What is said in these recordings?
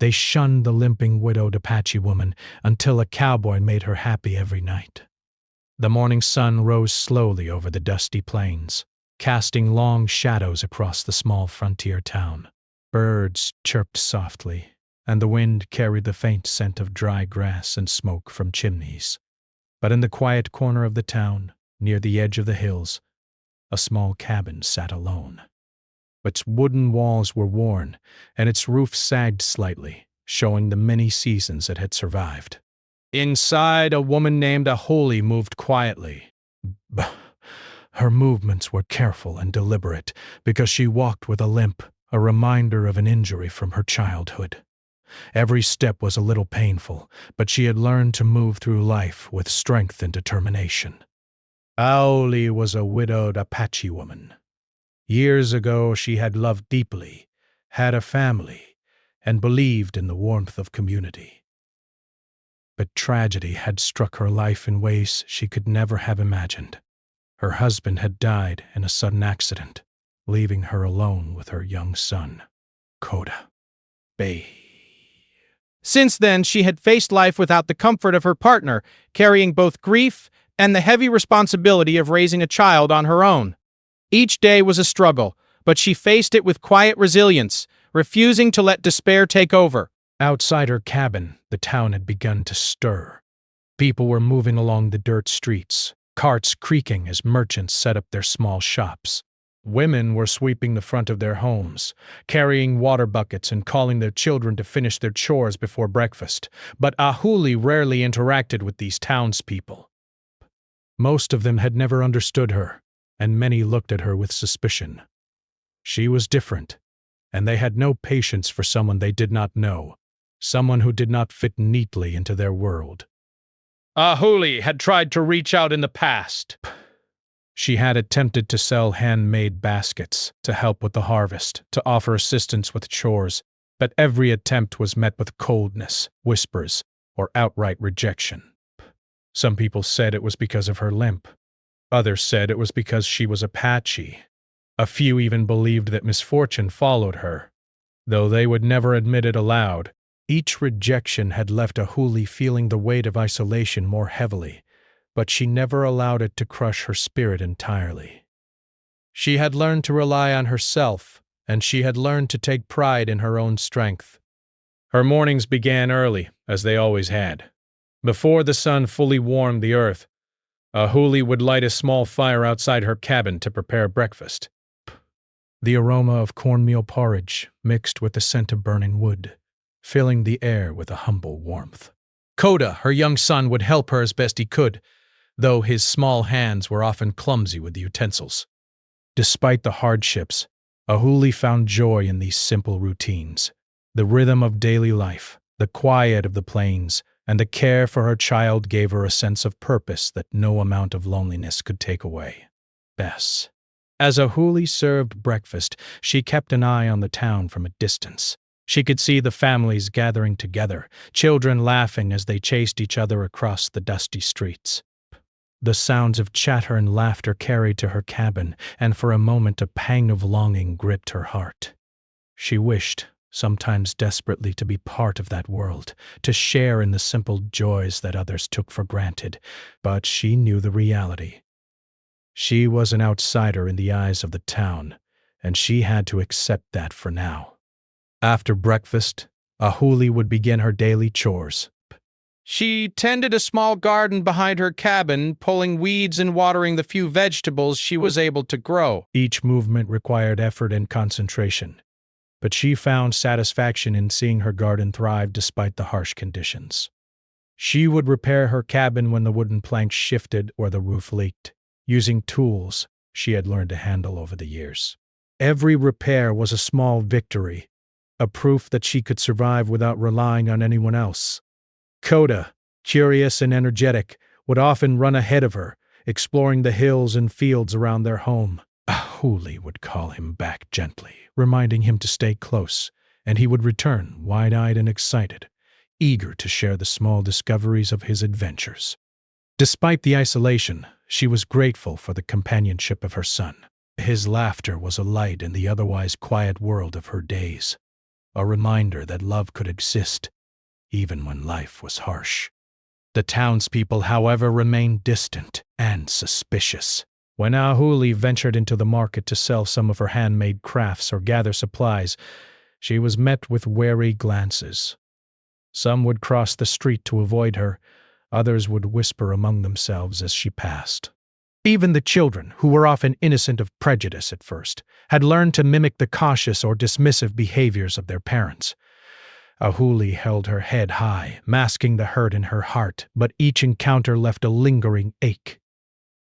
They shunned the limping, widowed Apache woman until a cowboy made her happy every night. The morning sun rose slowly over the dusty plains, casting long shadows across the small frontier town. Birds chirped softly, and the wind carried the faint scent of dry grass and smoke from chimneys. But in the quiet corner of the town, near the edge of the hills, a small cabin sat alone. Its wooden walls were worn, and its roof sagged slightly, showing the many seasons it had survived. Inside, a woman named Ahuli moved quietly. Her movements were careful and deliberate because she walked with a limp, a reminder of an injury from her childhood. Every step was a little painful, but she had learned to move through life with strength and determination. Ahuli was a widowed Apache woman. Years ago she had loved deeply, had a family, and believed in the warmth of community. But tragedy had struck her life in ways she could never have imagined. Her husband had died in a sudden accident, leaving her alone with her young son, Coda. Since then, she had faced life without the comfort of her partner, carrying both grief and the heavy responsibility of raising a child on her own. Each day was a struggle, but she faced it with quiet resilience, refusing to let despair take over. Outside her cabin, the town had begun to stir. People were moving along the dirt streets, carts creaking as merchants set up their small shops. Women were sweeping the front of their homes, carrying water buckets and calling their children to finish their chores before breakfast. But Ahuli rarely interacted with these townspeople. Most of them had never understood her, and many looked at her with suspicion. She was different, and they had no patience for someone they did not know, someone who did not fit neatly into their world. Ahuli had tried to reach out in the past. She had attempted to sell handmade baskets, to help with the harvest, to offer assistance with chores, but every attempt was met with coldness, whispers, or outright rejection. Some people said it was because of her limp. Others said it was because she was Apache. A few even believed that misfortune followed her, though they would never admit it aloud. Each rejection had left Ahuli feeling the weight of isolation more heavily, but she never allowed it to crush her spirit entirely. She had learned to rely on herself, and she had learned to take pride in her own strength. Her mornings began early, as they always had. Before the sun fully warmed the earth, Ahuli would light a small fire outside her cabin to prepare breakfast. The aroma of cornmeal porridge mixed with the scent of burning wood, filling the air with a humble warmth. Coda, her young son, would help her as best he could, though his small hands were often clumsy with the utensils. Despite the hardships, Ahuli found joy in these simple routines, the rhythm of daily life, the quiet of the plains, and the care for her child gave her a sense of purpose that no amount of loneliness could take away. Bess. As Ahuli served breakfast, she kept an eye on the town from a distance. She could see the families gathering together, children laughing as they chased each other across the dusty streets. The sounds of chatter and laughter carried to her cabin, and for a moment a pang of longing gripped her heart. She wished, sometimes desperately, to be part of that world, to share in the simple joys that others took for granted, but she knew the reality. She was an outsider in the eyes of the town, and she had to accept that for now. After breakfast, Ahuli would begin her daily chores. She tended a small garden behind her cabin, pulling weeds and watering the few vegetables she was able to grow. Each movement required effort and concentration, but she found satisfaction in seeing her garden thrive despite the harsh conditions. She would repair her cabin when the wooden planks shifted or the roof leaked, using tools she had learned to handle over the years. Every repair was a small victory, a proof that she could survive without relying on anyone else. Coda, curious and energetic, would often run ahead of her, exploring the hills and fields around their home. Ahuli would call him back gently, reminding him to stay close, and he would return, wide-eyed and excited, eager to share the small discoveries of his adventures. Despite the isolation, she was grateful for the companionship of her son. His laughter was a light in the otherwise quiet world of her days. a reminder that love could exist even when life was harsh. The townspeople, however, remained distant and suspicious. When Ahuli ventured into the market to sell some of her handmade crafts or gather supplies, she was met with wary glances. Some would cross the street to avoid her, others would whisper among themselves as she passed. Even the children, who were often innocent of prejudice at first, had learned to mimic the cautious or dismissive behaviors of their parents. Ahuli held her head high, masking the hurt in her heart, but each encounter left a lingering ache.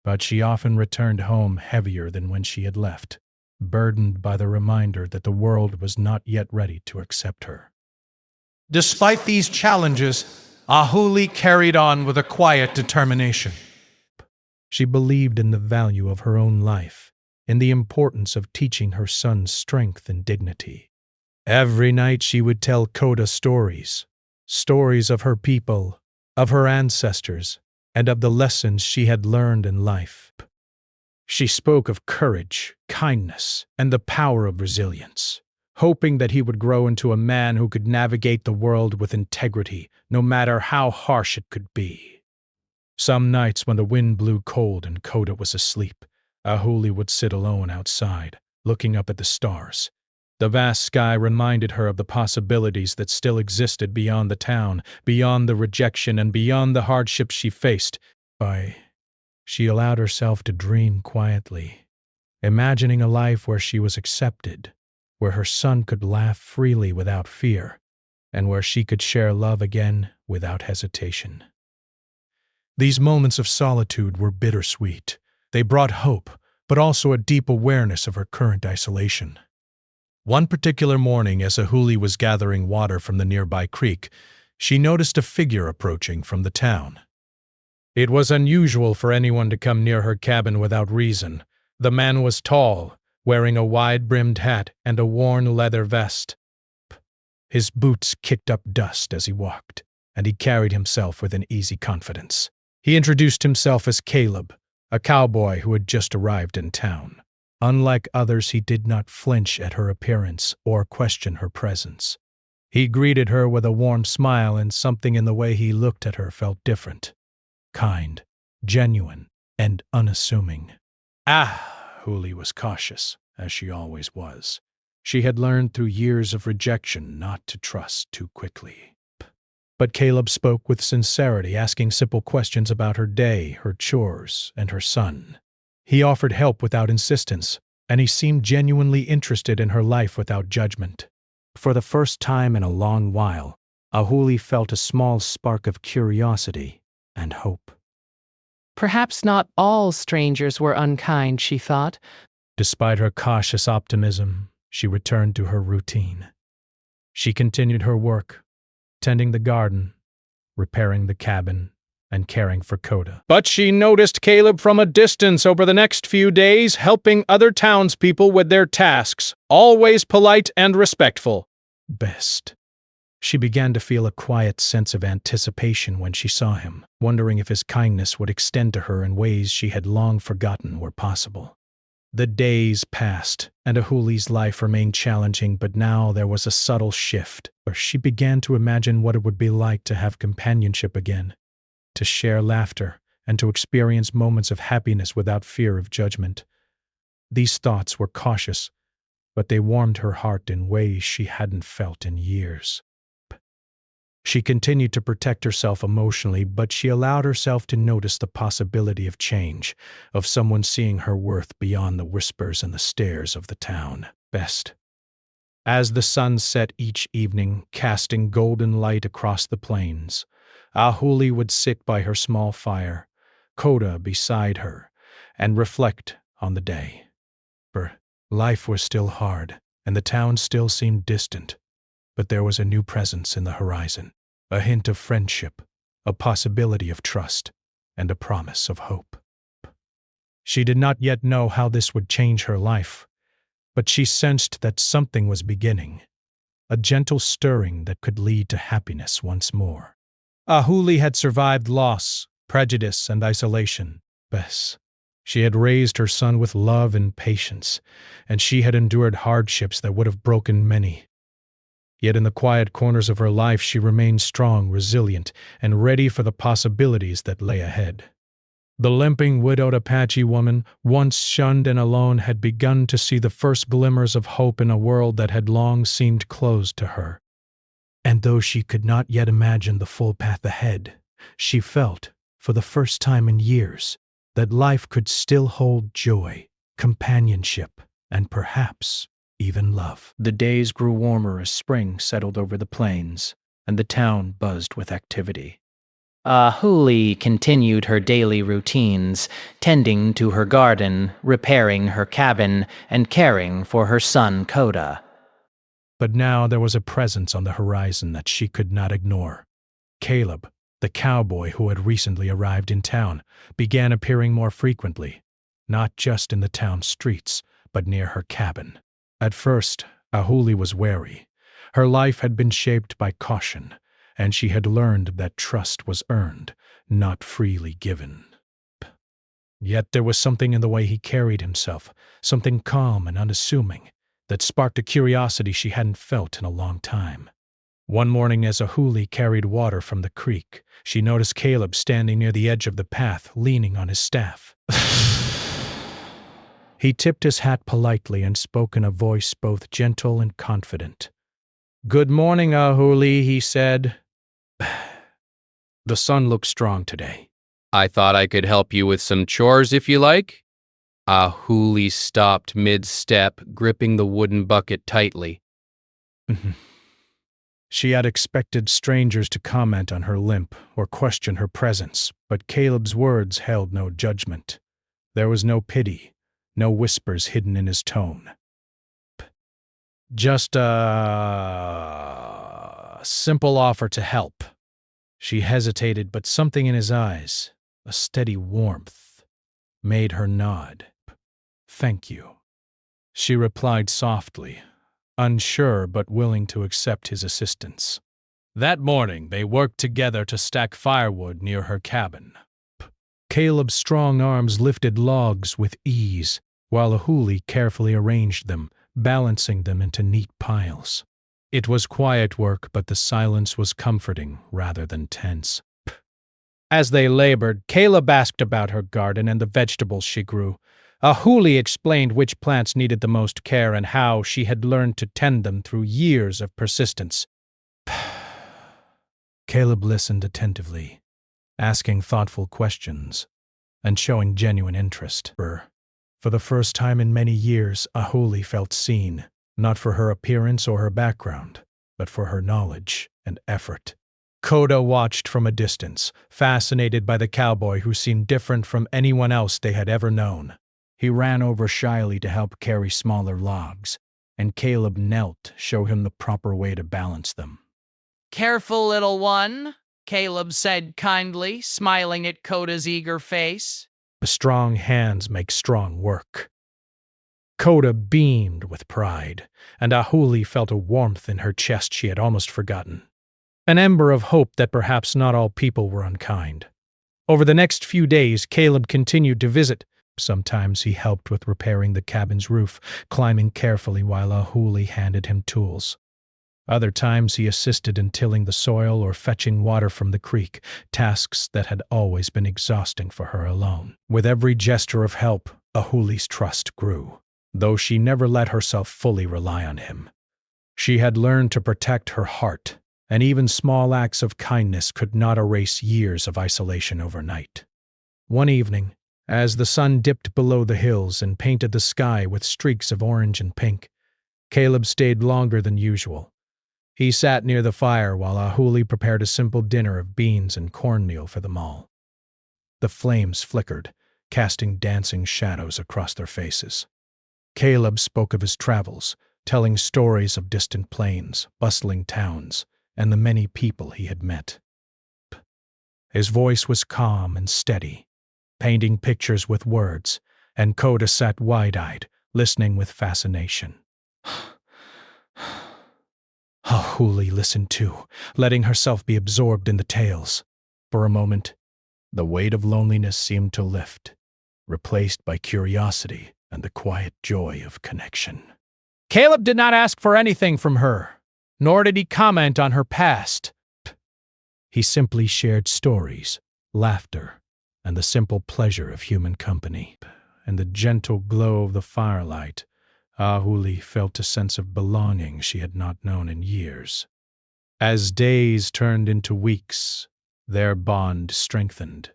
But she often returned home heavier than when she had left, burdened by the reminder that the world was not yet ready to accept her. Despite these challenges, Ahuli carried on with a quiet determination. She believed in the value of her own life, in the importance of teaching her son strength and dignity. Every night she would tell Koda stories of her people, of her ancestors, and of the lessons she had learned in life. She spoke of courage, kindness, and the power of resilience, hoping that he would grow into a man who could navigate the world with integrity, no matter how harsh it could be. Some nights when the wind blew cold and Koda was asleep, Ahuli would sit alone outside, looking up at the stars. The vast sky reminded her of the possibilities that still existed beyond the town, beyond the rejection, and beyond the hardships she faced. She allowed herself to dream quietly, imagining a life where she was accepted, where her son could laugh freely without fear, and where she could share love again without hesitation. These moments of solitude were bittersweet. They brought hope, but also a deep awareness of her current isolation. One particular morning, as Ahuli was gathering water from the nearby creek, she noticed a figure approaching from the town. It was unusual for anyone to come near her cabin without reason. The man was tall, wearing a wide-brimmed hat and a worn leather vest. His boots kicked up dust as he walked, and he carried himself with an easy confidence. He introduced himself as Caleb, a cowboy who had just arrived in town. Unlike others, he did not flinch at her appearance or question her presence. He greeted her with a warm smile, and something in the way he looked at her felt different. Kind, genuine, and unassuming. Ahuli was cautious, as she always was. She had learned through years of rejection not to trust too quickly. But Caleb spoke with sincerity, asking simple questions about her day, her chores, and her son. He offered help without insistence, and he seemed genuinely interested in her life without judgment. For the first time in a long while, Ahuli felt a small spark of curiosity and hope. Perhaps not all strangers were unkind, she thought. Despite her cautious optimism, she returned to her routine. She continued her work, tending the garden, repairing the cabin, and caring for Koda. But she noticed Caleb from a distance over the next few days, helping other townspeople with their tasks, always polite and respectful. Best. She began to feel a quiet sense of anticipation when she saw him, wondering if his kindness would extend to her in ways she had long forgotten were possible. The days passed, and Ahuli's life remained challenging, but now there was a subtle shift. She began to imagine what it would be like to have companionship again, to share laughter, and to experience moments of happiness without fear of judgment. These thoughts were cautious, but they warmed her heart in ways she hadn't felt in years. She continued to protect herself emotionally, but she allowed herself to notice the possibility of change, of someone seeing her worth beyond the whispers and the stares of the town. Best. As the sun set each evening, casting golden light across the plains, Ahuli would sit by her small fire, Koda beside her, and reflect on the day. For life was still hard, and the town still seemed distant, but there was a new presence in the horizon, a hint of friendship, a possibility of trust, and a promise of hope. She did not yet know how this would change her life, but she sensed that something was beginning, a gentle stirring that could lead to happiness once more. Ahuli had survived loss, prejudice, and isolation. She had raised her son with love and patience, and she had endured hardships that would have broken many. Yet in the quiet corners of her life she remained strong, resilient, and ready for the possibilities that lay ahead. The limping, widowed Apache woman, once shunned and alone, had begun to see the first glimmers of hope in a world that had long seemed closed to her. And though she could not yet imagine the full path ahead, she felt, for the first time in years, that life could still hold joy, companionship, and perhaps even love. The days grew warmer as spring settled over the plains, and the town buzzed with activity. Huli continued her daily routines, tending to her garden, repairing her cabin, and caring for her son Coda. But now there was a presence on the horizon that she could not ignore. Caleb, the cowboy who had recently arrived in town, began appearing more frequently, not just in the town streets, but near her cabin. At first, Ahuli was wary. Her life had been shaped by caution, and she had learned that trust was earned, not freely given. Yet there was something in the way he carried himself, something calm and unassuming, that sparked a curiosity she hadn't felt in a long time. One morning as Ahuli carried water from the creek, she noticed Caleb standing near the edge of the path, leaning on his staff. He tipped his hat politely and spoke in a voice both gentle and confident. "Good morning, Ahuli," he said. "The sun looks strong today." "I thought I could help you with some chores if you like." Ahuli stopped mid-step, gripping the wooden bucket tightly. She had expected strangers to comment on her limp or question her presence, but Caleb's words held no judgment. There was no pity, no whispers hidden in his tone. Just a simple offer to help. She hesitated, but something in his eyes, a steady warmth, made her nod. "Thank you." She replied softly, unsure but willing to accept his assistance. That morning they worked together to stack firewood near her cabin. Caleb's strong arms lifted logs with ease, while Ahuli carefully arranged them, balancing them into neat piles. It was quiet work, but the silence was comforting rather than tense. As they labored, Caleb asked about her garden and the vegetables she grew. Ahuli explained which plants needed the most care and how she had learned to tend them through years of persistence. Caleb listened attentively, asking thoughtful questions and showing genuine interest. For the first time in many years, Ahuli felt seen, not for her appearance or her background, but for her knowledge and effort. Coda watched from a distance, fascinated by the cowboy who seemed different from anyone else they had ever known. He ran over shyly to help carry smaller logs, and Caleb knelt to show him the proper way to balance them. "Careful, little one," Caleb said kindly, smiling at Coda's eager face. Strong hands make strong work. Coda beamed with pride, and Ahuli felt a warmth in her chest she had almost forgotten. An ember of hope that perhaps not all people were unkind. Over the next few days, Caleb continued to visit. Sometimes he helped with repairing the cabin's roof, climbing carefully while Ahuli handed him tools. Other times he assisted in tilling the soil or fetching water from the creek, tasks that had always been exhausting for her alone. With every gesture of help, Ahuli's trust grew, though she never let herself fully rely on him. She had learned to protect her heart, and even small acts of kindness could not erase years of isolation overnight. One evening, as the sun dipped below the hills and painted the sky with streaks of orange and pink, Caleb stayed longer than usual. He sat near the fire while Ahuli prepared a simple dinner of beans and cornmeal for them all. The flames flickered, casting dancing shadows across their faces. Caleb spoke of his travels, telling stories of distant plains, bustling towns, and the many people he had met. His voice was calm and steady, painting pictures with words, and Coda sat wide-eyed, listening with fascination. Ahuli listened too, letting herself be absorbed in the tales. For a moment, the weight of loneliness seemed to lift, replaced by curiosity and the quiet joy of connection. Caleb did not ask for anything from her. nor did he comment on her past. He simply shared stories, laughter, and the simple pleasure of human company. In the gentle glow of the firelight, Ahuli felt a sense of belonging she had not known in years. As days turned into weeks, their bond strengthened.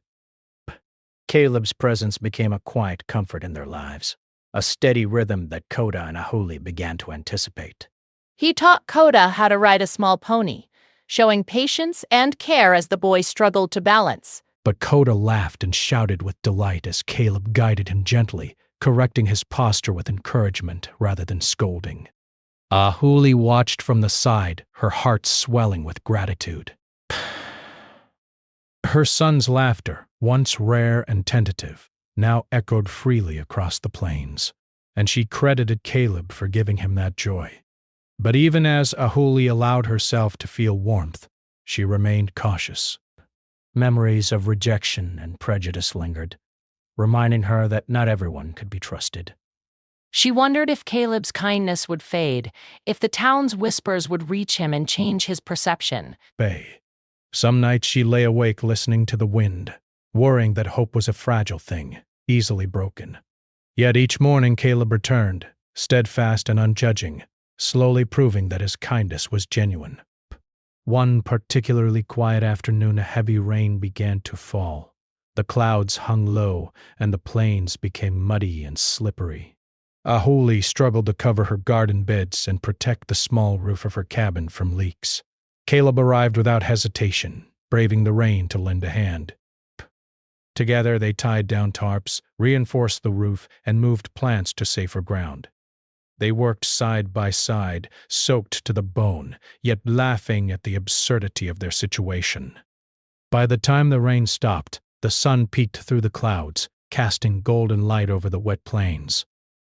Caleb's presence became a quiet comfort in their lives, a steady rhythm that Coda and Ahuli began to anticipate. He taught Coda how to ride a small pony, showing patience and care as the boy struggled to balance. But Coda laughed and shouted with delight as Caleb guided him gently, correcting his posture with encouragement rather than scolding. Ahuli watched from the side, her heart swelling with gratitude. Her son's laughter, once rare and tentative, now echoed freely across the plains, and she credited Caleb for giving him that joy. But even as Ahuli allowed herself to feel warmth, she remained cautious. Memories of rejection and prejudice lingered, reminding her that not everyone could be trusted. She wondered if Caleb's kindness would fade, if the town's whispers would reach him and change his perception. Some nights she lay awake listening to the wind, worrying that hope was a fragile thing, easily broken. Yet each morning Caleb returned, steadfast and unjudging, slowly proving that his kindness was genuine. One particularly quiet afternoon, a heavy rain began to fall. The clouds hung low, and the plains became muddy and slippery. Ahuli struggled to cover her garden beds and protect the small roof of her cabin from leaks. Caleb arrived without hesitation, braving the rain to lend a hand. Together they tied down tarps, reinforced the roof, and moved plants to safer ground. They worked side by side, soaked to the bone, yet laughing at the absurdity of their situation. By the time the rain stopped, the sun peeked through the clouds, casting golden light over the wet plains.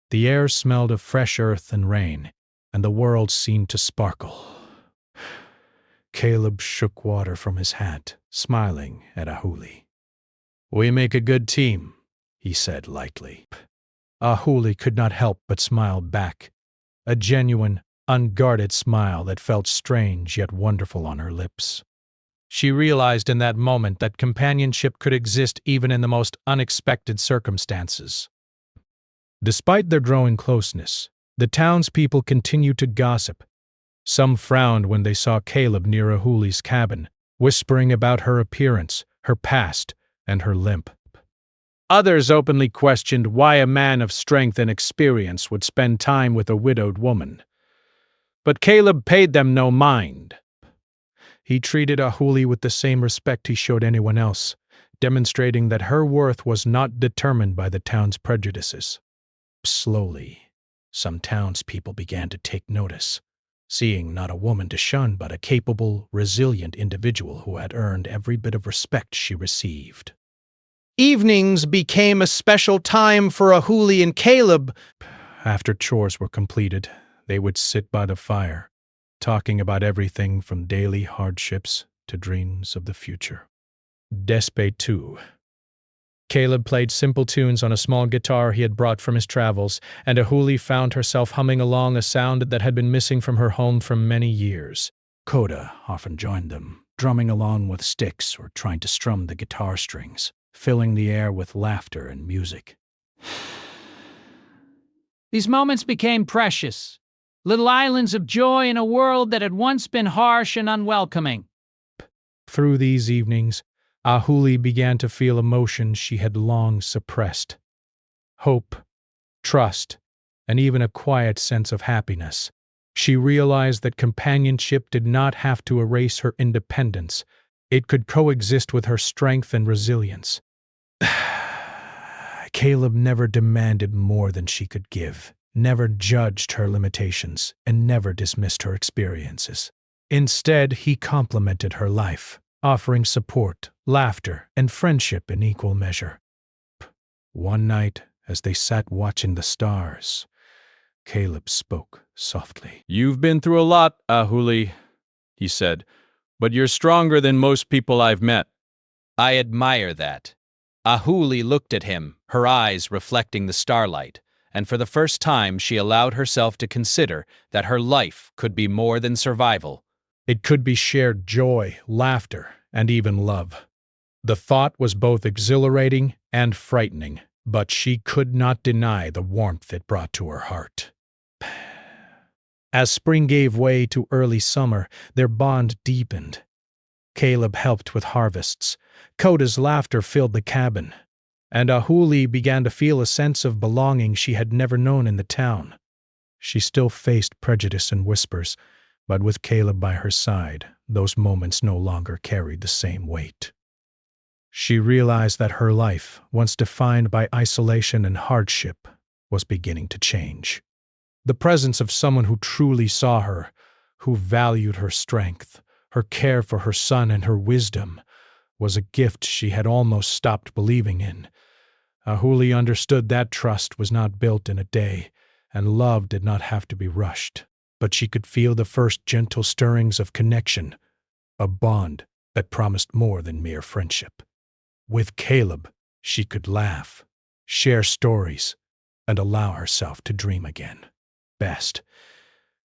The air smelled of fresh earth and rain, and the world seemed to sparkle. Caleb shook water from his hat, smiling at Ahuli. "We make a good team," he said lightly. Ahuli could not help but smile back, a genuine, unguarded smile that felt strange yet wonderful on her lips. She realized in that moment that companionship could exist even in the most unexpected circumstances. Despite their growing closeness, the townspeople continued to gossip. Some frowned when they saw Caleb near Ahuli's cabin, whispering about her appearance, her past, and her limp. Others openly questioned why a man of strength and experience would spend time with a widowed woman. But Caleb paid them no mind. He treated Ahuli with the same respect he showed anyone else, demonstrating that her worth was not determined by the town's prejudices. Slowly, some townspeople began to take notice, seeing not a woman to shun but a capable, resilient individual who had earned every bit of respect she received. Evenings became a special time for Ahuli and Caleb. After chores were completed, they would sit by the fire, talking about everything from daily hardships to dreams of the future. Despe 2. Caleb played simple tunes on a small guitar he had brought from his travels, and Ahuli found herself humming along, a sound that had been missing from her home for many years. Coda often joined them, drumming along with sticks or trying to strum the guitar strings, filling the air with laughter and music. These moments became precious, little islands of joy in a world that had once been harsh and unwelcoming. Through these evenings, Ahuli began to feel emotions she had long suppressed. Hope, trust, and even a quiet sense of happiness. She realized that companionship did not have to erase her independence. It could coexist with her strength and resilience. Caleb never demanded more than she could give, never judged her limitations, and never dismissed her experiences. Instead, he complimented her life, offering support, laughter, and friendship in equal measure. One night, as they sat watching the stars, Caleb spoke softly. "You've been through a lot, Ahuli," he said, "but you're stronger than most people I've met." "I admire that." Ahuli looked at him, her eyes reflecting the starlight, and for the first time she allowed herself to consider that her life could be more than survival. It could be shared joy, laughter, and even love. The thought was both exhilarating and frightening, but she could not deny the warmth it brought to her heart. As spring gave way to early summer, their bond deepened. Caleb helped with harvests. Coda's laughter filled the cabin, and Ahuli began to feel a sense of belonging she had never known in the town. She still faced prejudice and whispers, but with Caleb by her side, those moments no longer carried the same weight. She realized that her life, once defined by isolation and hardship, was beginning to change. The presence of someone who truly saw her, who valued her strength, her care for her son, and her wisdom, was a gift she had almost stopped believing in. Ahuli understood that trust was not built in a day, and love did not have to be rushed, but she could feel the first gentle stirrings of connection, a bond that promised more than mere friendship. With Caleb, she could laugh, share stories, and allow herself to dream again. Best.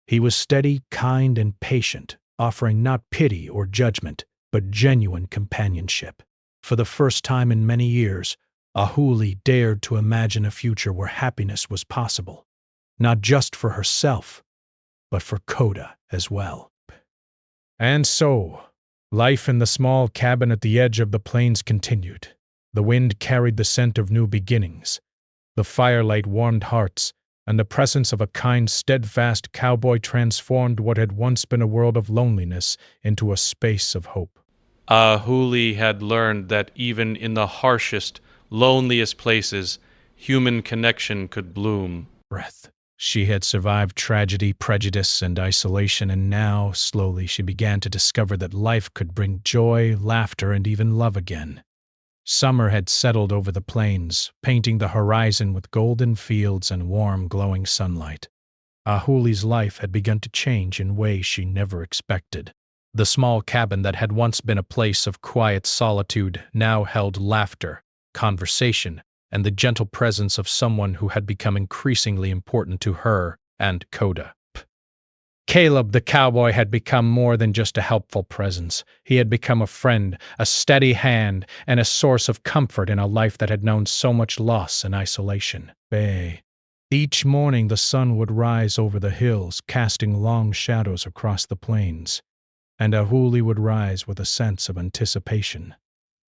He was steady, kind, and patient, offering not pity or judgment, but genuine companionship. For the first time in many years, Ahuli dared to imagine a future where happiness was possible, not just for herself, but for Coda as well. And so, life in the small cabin at the edge of the plains continued. The wind carried the scent of new beginnings. The firelight warmed hearts, and the presence of a kind, steadfast cowboy transformed what had once been a world of loneliness into a space of hope. Ahuli had learned that even in the harshest, loneliest places, human connection could bloom. Breath. She had survived tragedy, prejudice, and isolation, and now, slowly, she began to discover that life could bring joy, laughter, and even love again. Summer had settled over the plains, painting the horizon with golden fields and warm, glowing sunlight. Ahuli's life had begun to change in ways she never expected. The small cabin that had once been a place of quiet solitude now held laughter, conversation, and the gentle presence of someone who had become increasingly important to her and Coda. Caleb the cowboy had become more than just a helpful presence. He had become a friend, a steady hand, and a source of comfort in a life that had known so much loss and isolation. Each morning the sun would rise over the hills, casting long shadows across the plains, and Ahuli would rise with a sense of anticipation.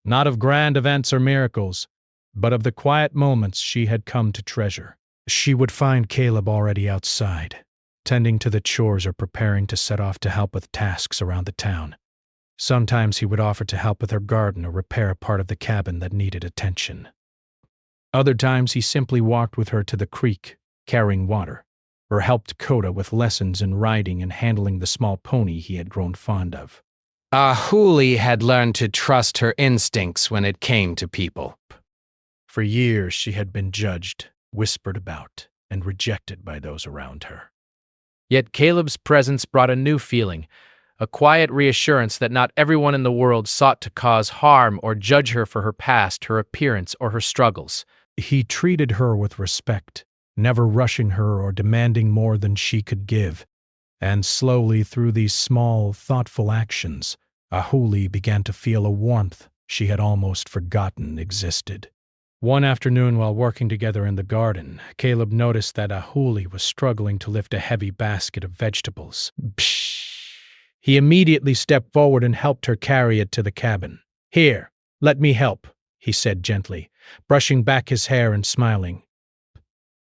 Not of grand events or miracles, but of the quiet moments she had come to treasure. She would find Caleb already outside, tending to the chores or preparing to set off to help with tasks around the town. Sometimes he would offer to help with her garden or repair a part of the cabin that needed attention. Other times he simply walked with her to the creek, carrying water, or helped Coda with lessons in riding and handling the small pony he had grown fond of. Ahuli had learned to trust her instincts when it came to people. For years she had been judged, whispered about, and rejected by those around her. Yet Caleb's presence brought a new feeling, a quiet reassurance that not everyone in the world sought to cause harm or judge her for her past, her appearance, or her struggles. He treated her with respect, never rushing her or demanding more than she could give. And slowly, through these small, thoughtful actions, Ahuli began to feel a warmth she had almost forgotten existed. One afternoon while working together in the garden, Caleb noticed that Ahuli was struggling to lift a heavy basket of vegetables. He immediately stepped forward and helped her carry it to the cabin. "Here, let me help," he said gently, brushing back his hair and smiling.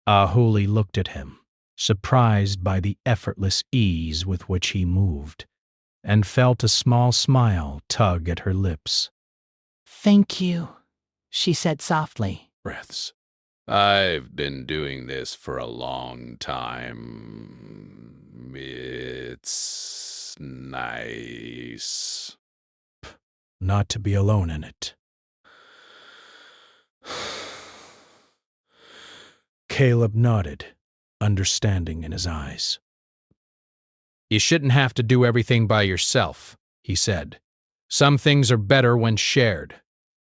Ahuli looked at him, surprised by the effortless ease with which he moved, and felt a small smile tug at her lips. Thank you, she said softly. Breaths. I've been doing this for a long time. It's nice. Not to be alone in it. Caleb nodded, understanding in his eyes. You shouldn't have to do everything by yourself, he said. Some things are better when shared.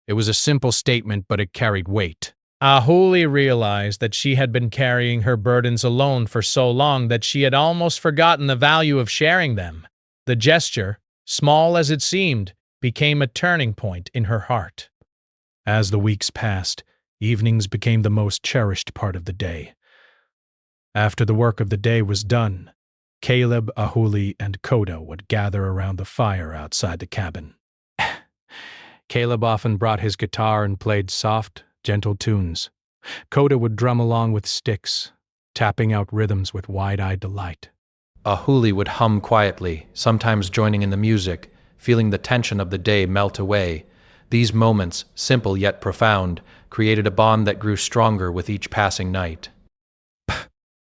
It was a simple statement, but it carried weight. Ahuli realized that she had been carrying her burdens alone for so long that she had almost forgotten the value of sharing them. The gesture, small as it seemed, became a turning point in her heart. As the weeks passed, evenings became the most cherished part of the day. After the work of the day was done, Caleb, Ahuli, and Koda would gather around the fire outside the cabin. Caleb often brought his guitar and played soft, gentle tunes. Koda would drum along with sticks, tapping out rhythms with wide-eyed delight. Ahuli would hum quietly, sometimes joining in the music, feeling the tension of the day melt away. These moments, simple yet profound, created a bond that grew stronger with each passing night.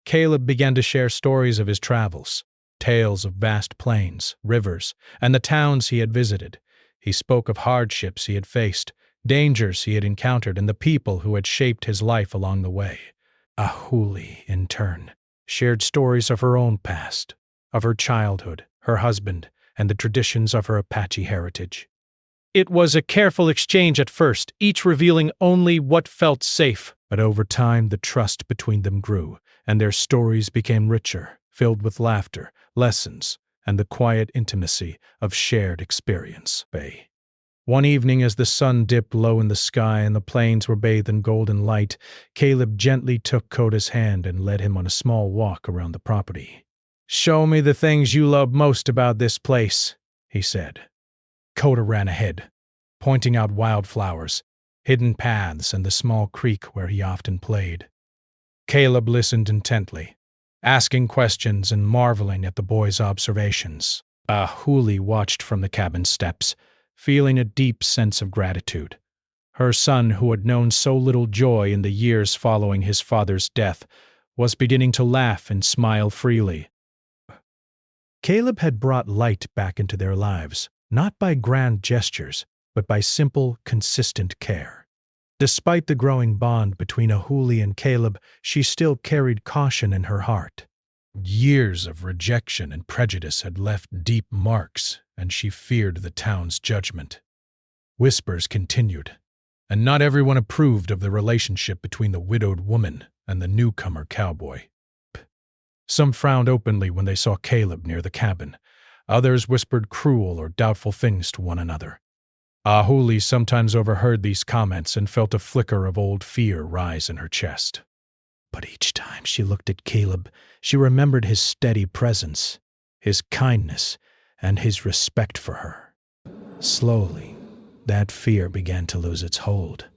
Caleb began to share stories of his travels, tales of vast plains, rivers, and the towns he had visited. He spoke of hardships he had faced, dangers he had encountered, and the people who had shaped his life along the way. Ahuli, in turn, shared stories of her own past, of her childhood, her husband, and the traditions of her Apache heritage. It was a careful exchange at first, each revealing only what felt safe. But over time, the trust between them grew, and their stories became richer, filled with laughter, lessons, and the quiet intimacy of shared experience. One evening, as the sun dipped low in the sky and the plains were bathed in golden light, Caleb gently took Koda's hand and led him on a small walk around the property. "Show me the things you love most about this place," he said. Koda ran ahead, pointing out wildflowers, hidden paths, and the small creek where he often played. Caleb listened intently, asking questions and marveling at the boy's observations. Ahuli watched from the cabin steps, feeling a deep sense of gratitude. Her son, who had known so little joy in the years following his father's death, was beginning to laugh and smile freely. Caleb had brought light back into their lives, not by grand gestures, but by simple, consistent care. Despite the growing bond between Ahuli and Caleb, she still carried caution in her heart. Years of rejection and prejudice had left deep marks, and she feared the town's judgment. Whispers continued, and not everyone approved of the relationship between the widowed woman and the newcomer cowboy. Some frowned openly when they saw Caleb near the cabin. Others whispered cruel or doubtful things to one another. Ahuli sometimes overheard these comments and felt a flicker of old fear rise in her chest. But each time she looked at Caleb, she remembered his steady presence, his kindness, and his respect for her. Slowly, that fear began to lose its hold.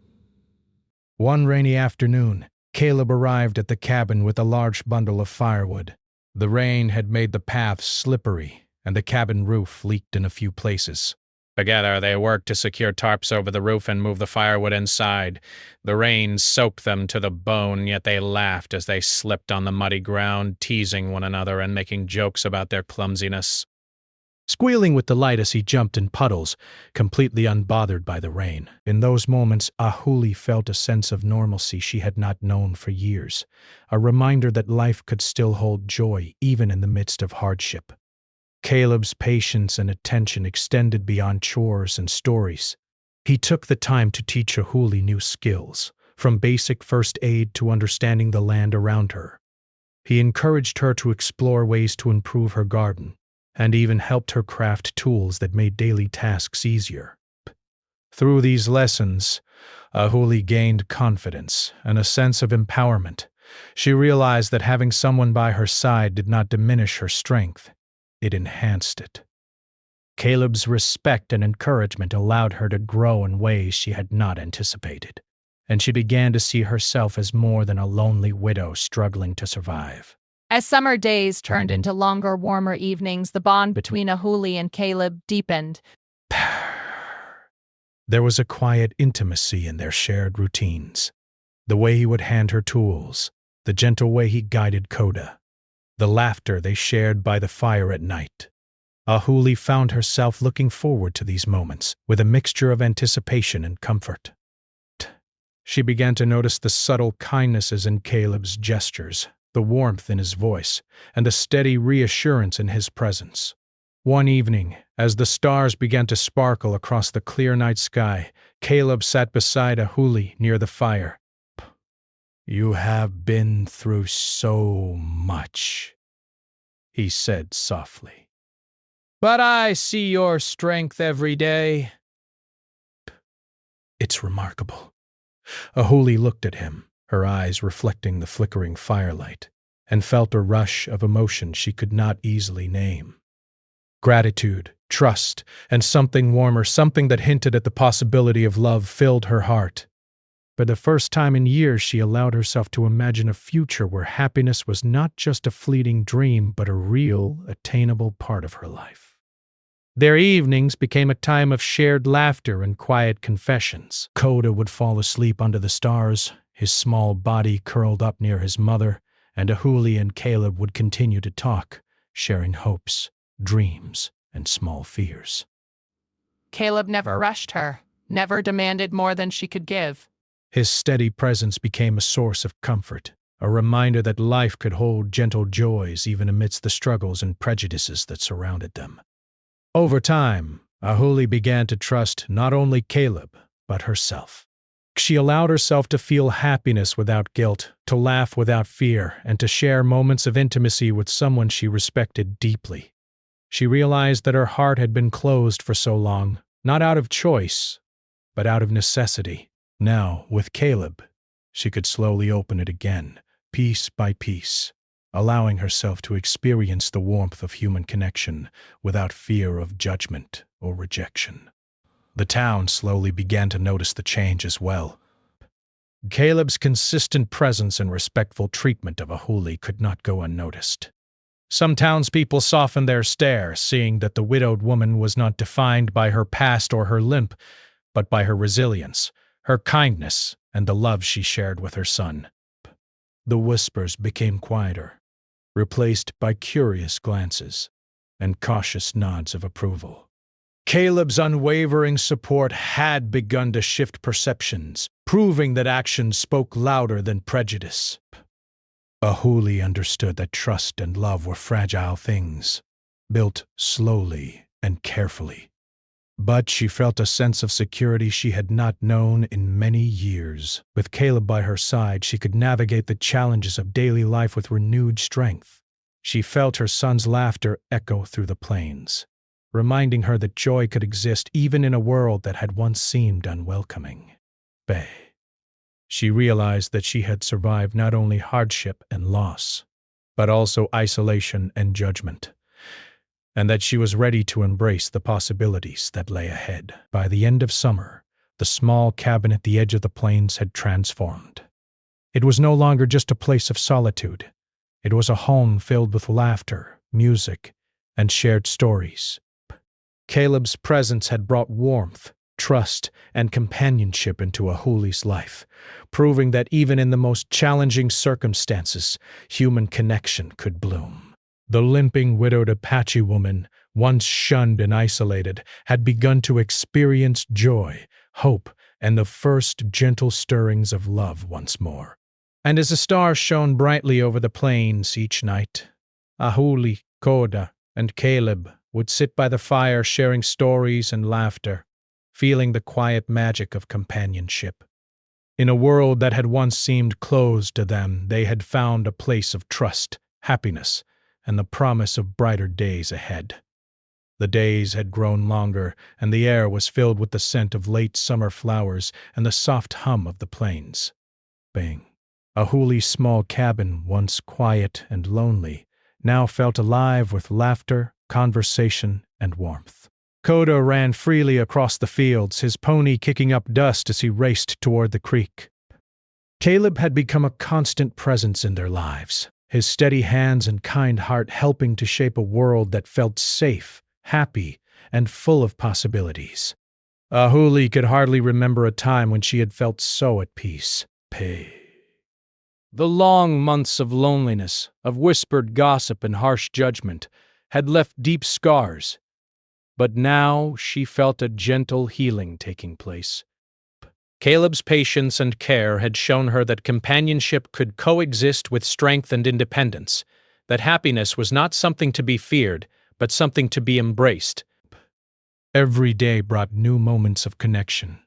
One rainy afternoon, Caleb arrived at the cabin with a large bundle of firewood. The rain had made the paths slippery, and the cabin roof leaked in a few places. Together they worked to secure tarps over the roof and move the firewood inside. The rain soaked them to the bone, yet they laughed as they slipped on the muddy ground, teasing one another and making jokes about their clumsiness. Squealing with delight as he jumped in puddles, completely unbothered by the rain. In those moments, Ahuli felt a sense of normalcy she had not known for years, a reminder that life could still hold joy even in the midst of hardship. Caleb's patience and attention extended beyond chores and stories. He took the time to teach Ahuli new skills, from basic first aid to understanding the land around her. He encouraged her to explore ways to improve her garden, and even helped her craft tools that made daily tasks easier. Through these lessons, Ahuli gained confidence and a sense of empowerment. She realized that having someone by her side did not diminish her strength. It enhanced it. Caleb's respect and encouragement allowed her to grow in ways she had not anticipated, and she began to see herself as more than a lonely widow struggling to survive. As summer days turned into longer, warmer evenings, the bond between Ahuli and Caleb deepened. There was a quiet intimacy in their shared routines. The way he would hand her tools, the gentle way he guided Koda, the laughter they shared by the fire at night. Ahuli found herself looking forward to these moments with a mixture of anticipation and comfort. She began to notice the subtle kindnesses in Caleb's gestures, the warmth in his voice, and the steady reassurance in his presence. One evening, as the stars began to sparkle across the clear night sky, Caleb sat beside Ahuli near the fire. You have been through so much, he said softly. But I see your strength every day. It's remarkable. Ahuli looked at him, her eyes reflecting the flickering firelight, and felt a rush of emotion she could not easily name. Gratitude, trust, and something warmer, something that hinted at the possibility of love, filled her heart. For the first time in years, she allowed herself to imagine a future where happiness was not just a fleeting dream, but a real, attainable part of her life. Their evenings became a time of shared laughter and quiet confessions. Koda would fall asleep under the stars, his small body curled up near his mother, and Ahuli and Caleb would continue to talk, sharing hopes, dreams, and small fears. Caleb never rushed her, never demanded more than she could give. His steady presence became a source of comfort, a reminder that life could hold gentle joys even amidst the struggles and prejudices that surrounded them. Over time, Ahuli began to trust not only Caleb, but herself. She allowed herself to feel happiness without guilt, to laugh without fear, and to share moments of intimacy with someone she respected deeply. She realized that her heart had been closed for so long, not out of choice, but out of necessity. Now, with Caleb, she could slowly open it again, piece by piece, allowing herself to experience the warmth of human connection without fear of judgment or rejection. The town slowly began to notice the change as well. Caleb's consistent presence and respectful treatment of Ahuli could not go unnoticed. Some townspeople softened their stare, seeing that the widowed woman was not defined by her past or her limp, but by her resilience, her kindness, and the love she shared with her son. The whispers became quieter, replaced by curious glances and cautious nods of approval. Caleb's unwavering support had begun to shift perceptions, proving that actions spoke louder than prejudice. Ahuli understood that trust and love were fragile things, built slowly and carefully. But she felt a sense of security she had not known in many years. With Caleb by her side, she could navigate the challenges of daily life with renewed strength. She felt her son's laughter echo through the plains, reminding her that joy could exist even in a world that had once seemed unwelcoming. She realized that she had survived not only hardship and loss, but also isolation and judgment, and that she was ready to embrace the possibilities that lay ahead. By the end of summer, the small cabin at the edge of the plains had transformed. It was no longer just a place of solitude. It was a home filled with laughter, music, and shared stories. Caleb's presence had brought warmth, trust, and companionship into Ahuli's life, proving that even in the most challenging circumstances, human connection could bloom. The limping, widowed Apache woman, once shunned and isolated, had begun to experience joy, hope, and the first gentle stirrings of love once more. And as the stars shone brightly over the plains each night, Ahuli, Koda, and Caleb would sit by the fire sharing stories and laughter, feeling the quiet magic of companionship. In a world that had once seemed closed to them, they had found a place of trust, happiness, and the promise of brighter days ahead. The days had grown longer, and the air was filled with the scent of late summer flowers and the soft hum of the plains. Bang. Ahuli's small cabin, once quiet and lonely, now felt alive with laughter, conversation, and warmth. Koda ran freely across the fields, his pony kicking up dust as he raced toward the creek. Caleb had become a constant presence in their lives, his steady hands and kind heart helping to shape a world that felt safe, happy, and full of possibilities. Ahuli could hardly remember a time when she had felt so at peace. The long months of loneliness, of whispered gossip and harsh judgment, had left deep scars, but now she felt a gentle healing taking place. Caleb's patience and care had shown her that companionship could coexist with strength and independence, that happiness was not something to be feared, but something to be embraced. Every day brought new moments of connection,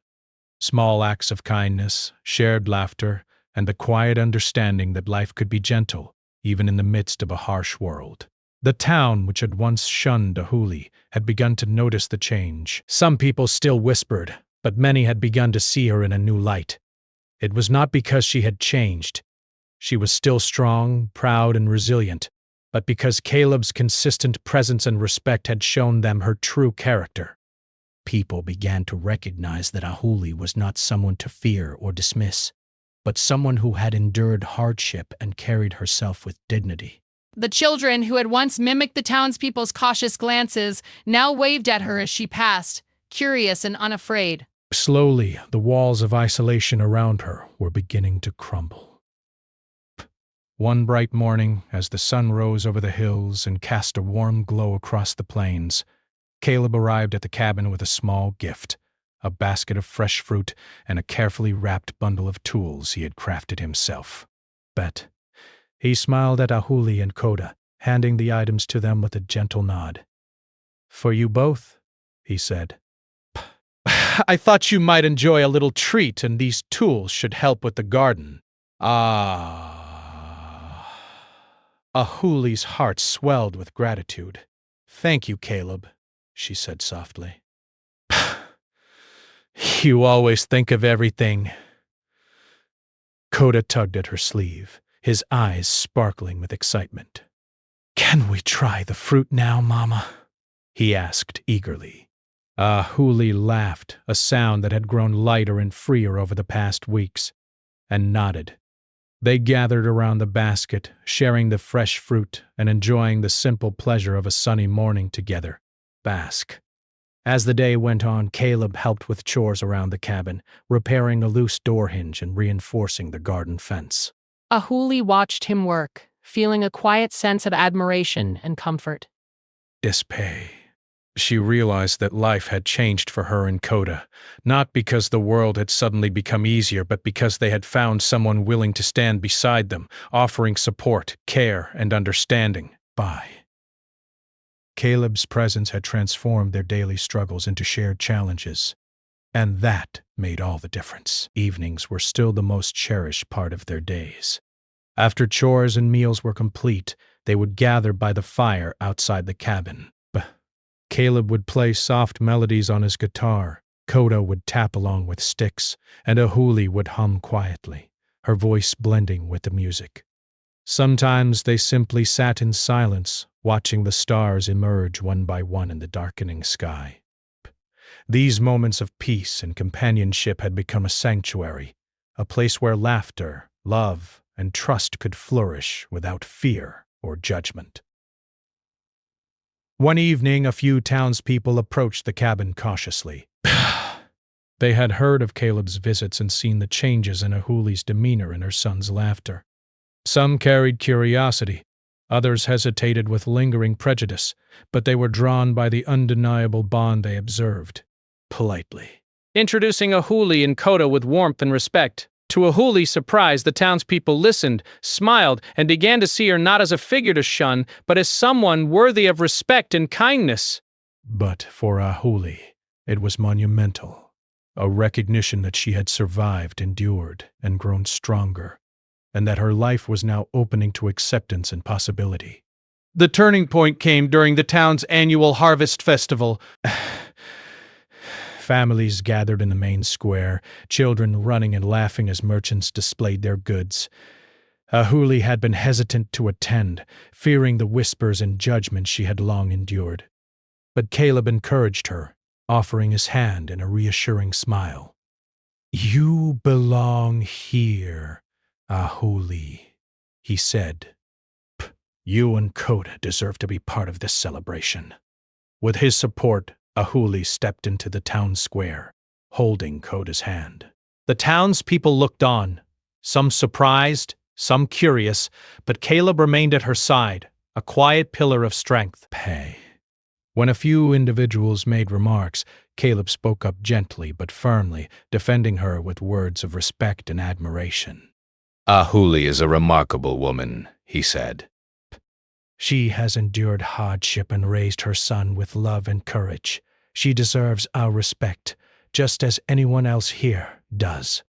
small acts of kindness, shared laughter, and the quiet understanding that life could be gentle, even in the midst of a harsh world. The town, which had once shunned Ahuli, had begun to notice the change. Some people still whispered, but many had begun to see her in a new light. It was not because she had changed. She was still strong, proud, and resilient, but because Caleb's consistent presence and respect had shown them her true character. People began to recognize that Ahuli was not someone to fear or dismiss, but someone who had endured hardship and carried herself with dignity. The children, who had once mimicked the townspeople's cautious glances, now waved at her as she passed, curious and unafraid. Slowly, the walls of isolation around her were beginning to crumble. One bright morning, as the sun rose over the hills and cast a warm glow across the plains, Caleb arrived at the cabin with a small gift, a basket of fresh fruit and a carefully wrapped bundle of tools he had crafted himself. But he smiled at Ahuli and Koda, handing the items to them with a gentle nod. "For you both," he said. I thought you might enjoy a little treat, and these tools should help with the garden. Ahuli's heart swelled with gratitude. "Thank you, Caleb," she said softly. "You always think of everything." Koda tugged at her sleeve, his eyes sparkling with excitement. "Can we try the fruit now, Mama?" he asked eagerly. Ahuli laughed, a sound that had grown lighter and freer over the past weeks, and nodded. They gathered around the basket, sharing the fresh fruit and enjoying the simple pleasure of a sunny morning together. Bask. As the day went on, Caleb helped with chores around the cabin, repairing a loose door hinge and reinforcing the garden fence. Ahuli watched him work, feeling a quiet sense of admiration and comfort. Despair. She realized that life had changed for her and Koda, not because the world had suddenly become easier, but because they had found someone willing to stand beside them, offering support, care, and understanding. Caleb's presence had transformed their daily struggles into shared challenges, and that made all the difference. Evenings were still the most cherished part of their days. After chores and meals were complete, they would gather by the fire outside the cabin. Caleb would play soft melodies on his guitar, Koda would tap along with sticks, and Ahuli would hum quietly, her voice blending with the music. Sometimes they simply sat in silence, watching the stars emerge one by one in the darkening sky. These moments of peace and companionship had become a sanctuary, a place where laughter, love, and trust could flourish without fear or judgment. One evening, a few townspeople approached the cabin cautiously. They had heard of Caleb's visits and seen the changes in Ahuli's demeanor and her son's laughter. Some carried curiosity, others hesitated with lingering prejudice, but they were drawn by the undeniable bond they observed. Politely. Introducing Ahuli and Koda with warmth and respect. To Ahuli's surprise, the townspeople listened, smiled, and began to see her not as a figure to shun, but as someone worthy of respect and kindness. But for Ahuli, it was monumental, a recognition that she had survived, endured, and grown stronger, and that her life was now opening to acceptance and possibility. The turning point came during the town's annual harvest festival. Families gathered in the main square, children running and laughing as merchants displayed their goods. Ahuli had been hesitant to attend, fearing the whispers and judgment she had long endured. But Caleb encouraged her, offering his hand in a reassuring smile. "You belong here, Ahuli," he said. "You and Koda deserve to be part of this celebration." With his support, Ahuli stepped into the town square, holding Koda's hand. The townspeople looked on, some surprised, some curious, but Caleb remained at her side, a quiet pillar of strength. When a few individuals made remarks, Caleb spoke up gently but firmly, defending her with words of respect and admiration. "Ahuli is a remarkable woman," he said. "She has endured hardship and raised her son with love and courage. She deserves our respect, just as anyone else here does."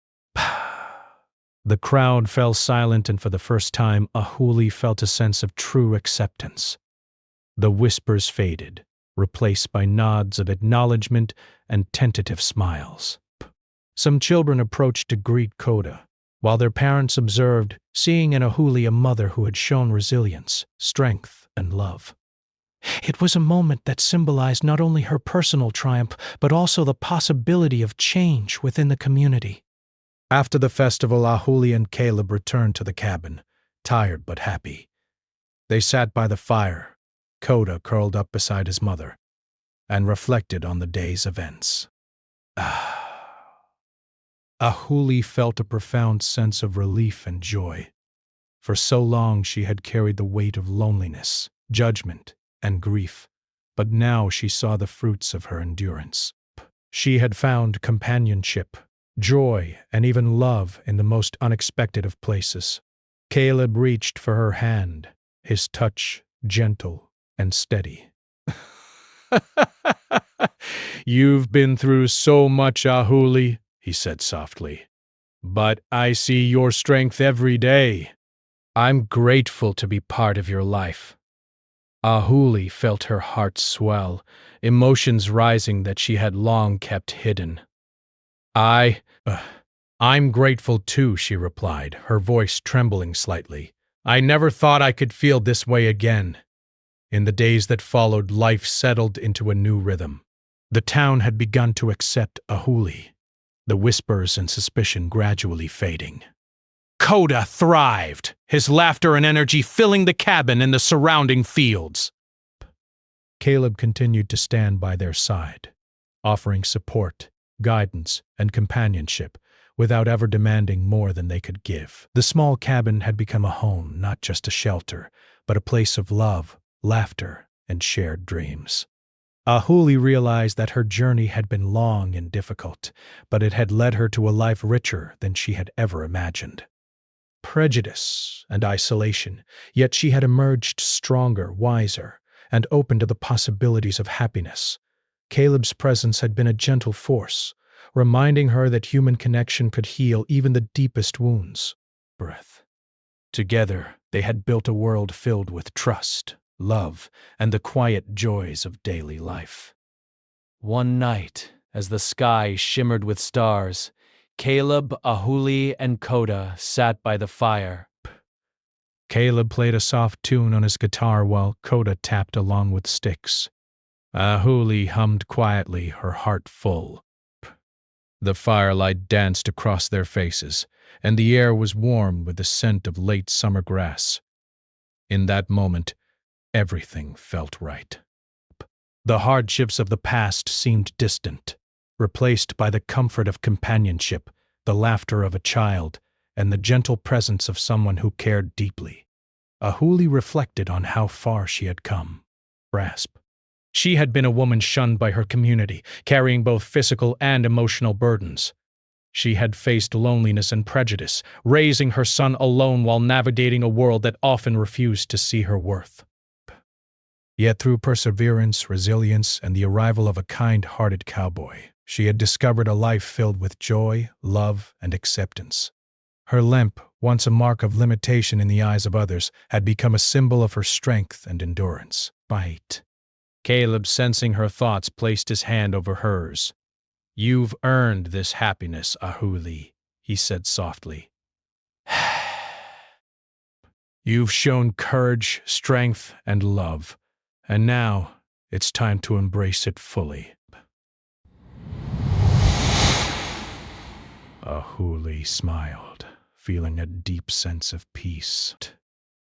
The crowd fell silent, and for the first time, Ahuli felt a sense of true acceptance. The whispers faded, replaced by nods of acknowledgement and tentative smiles. Some children approached to greet Coda, while their parents observed, seeing in Ahuli a mother who had shown resilience, strength, and love. It was a moment that symbolized not only her personal triumph, but also the possibility of change within the community. After the festival, Ahuli and Caleb returned to the cabin, tired but happy. They sat by the fire, Coda curled up beside his mother, and reflected on the day's events. Ahuli felt a profound sense of relief and joy. For so long she had carried the weight of loneliness, judgment, and grief, but now she saw the fruits of her endurance. She had found companionship, joy, and even love in the most unexpected of places. Caleb reached for her hand, his touch gentle and steady. "You've been through so much, Ahuli," he said softly, "but I see your strength every day. I'm grateful to be part of your life." Ahuli felt her heart swell, emotions rising that she had long kept hidden. I'm grateful too," she replied, her voice trembling slightly. "I never thought I could feel this way again." In the days that followed, life settled into a new rhythm. The town had begun to accept Ahuli, the whispers and suspicion gradually fading. Coda thrived, his laughter and energy filling the cabin and the surrounding fields. Caleb continued to stand by their side, offering support, guidance, and companionship without ever demanding more than they could give. The small cabin had become a home, not just a shelter, but a place of love, laughter, and shared dreams. Ahuli realized that her journey had been long and difficult, but it had led her to a life richer than she had ever imagined. Prejudice and isolation, yet she had emerged stronger, wiser, and open to the possibilities of happiness. Caleb's presence had been a gentle force, reminding her that human connection could heal even the deepest wounds. Breath. Together, they had built a world filled with trust, love, and the quiet joys of daily life. One night, as the sky shimmered with stars, Caleb, Ahuli, and Coda sat by the fire. Caleb played a soft tune on his guitar while Coda tapped along with sticks. Ahuli hummed quietly, her heart full. The firelight danced across their faces, and the air was warm with the scent of late summer grass. In that moment, everything felt right. The hardships of the past seemed distant, replaced by the comfort of companionship, the laughter of a child, and the gentle presence of someone who cared deeply. Ahuli reflected on how far she had come. Grasp. She had been a woman shunned by her community, carrying both physical and emotional burdens. She had faced loneliness and prejudice, raising her son alone while navigating a world that often refused to see her worth. Yet through perseverance, resilience, and the arrival of a kind-hearted cowboy, she had discovered a life filled with joy, love, and acceptance. Her limp, once a mark of limitation in the eyes of others, had become a symbol of her strength and endurance. Bite. Caleb, sensing her thoughts, placed his hand over hers. "You've earned this happiness, Ahuli," he said softly. "You've shown courage, strength, and love, and now it's time to embrace it fully." Ahuli smiled, feeling a deep sense of peace.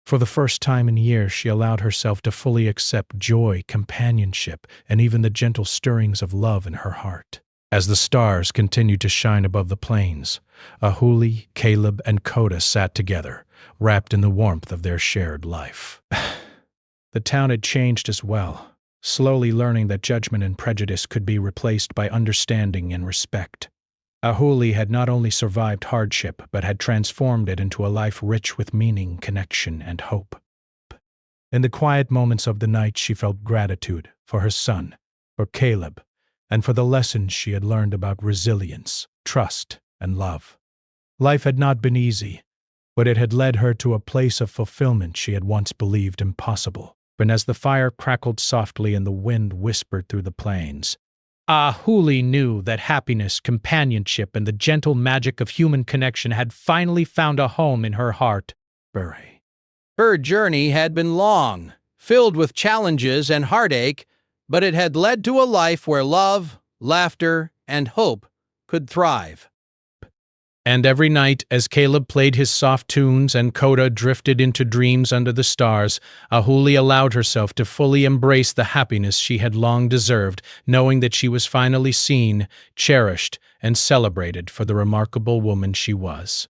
For the first time in years, she allowed herself to fully accept joy, companionship, and even the gentle stirrings of love in her heart. As the stars continued to shine above the plains, Ahuli, Caleb, and Coda sat together, wrapped in the warmth of their shared life. The town had changed as well, slowly learning that judgment and prejudice could be replaced by understanding and respect. Ahuli had not only survived hardship, but had transformed it into a life rich with meaning, connection, and hope. In the quiet moments of the night, she felt gratitude for her son, for Caleb, and for the lessons she had learned about resilience, trust, and love. Life had not been easy, but it had led her to a place of fulfillment she had once believed impossible. And as the fire crackled softly and the wind whispered through the plains, Ahuli knew that happiness, companionship, and the gentle magic of human connection had finally found a home in her heart. Bury. Her journey had been long, filled with challenges and heartache, but it had led to a life where love, laughter, and hope could thrive. And every night, as Caleb played his soft tunes and Coda drifted into dreams under the stars, Ahuli allowed herself to fully embrace the happiness she had long deserved, knowing that she was finally seen, cherished, and celebrated for the remarkable woman she was.